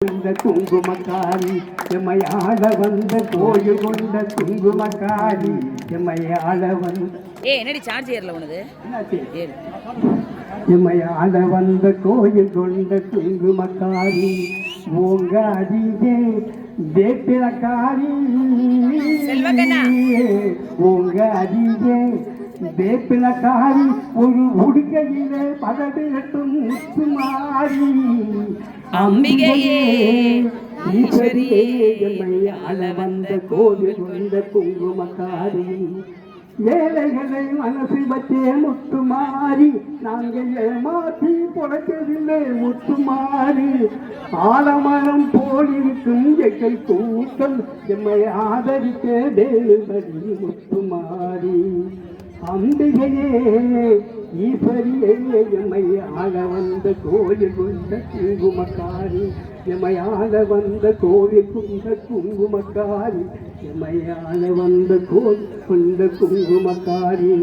இந்த குங்குமக்காரி எம்மையாள வந்த கோயில் கொண்ட குங்குமக்காரி எம்மையாள வந்த என்னடி சார்ஜ் ஏறல உனது எம்மையாள வந்த கோயில் கொண்ட குங்குமக்காரி உங்க அதிகே தேப்பிலக்காரி உங்க அதிகே வேப்பிலக்காரி ஒரு உடுக்கையிலே பதவியட்டும் முத்துமாரி அம்பிகையே ஈஸ்வரியே எம்மையாள வந்த கோவில் வந்த குங்குமக்காரி ஏழைகளை மனசு வச்சே முத்துமாரி நாங்கள் ஏமாற்றி பொழைக்கவில்லை முத்துமாரி ஆலமரம் போலிருக்கும் எங்கள் கூட்டம் எம்மை ஆதரிக்க வேணுபடி முத்துமாரி அம்பிகையே ஈஸ்வரியே எம்மை ஆள வந்த கோயில் கொண்ட குங்குமக்காரி எம்மை ஆள வந்த கோயில் கொண்ட குங்குமக்காரி எம்மை ஆள வந்த கோயில் கொண்ட குங்குமக்காரி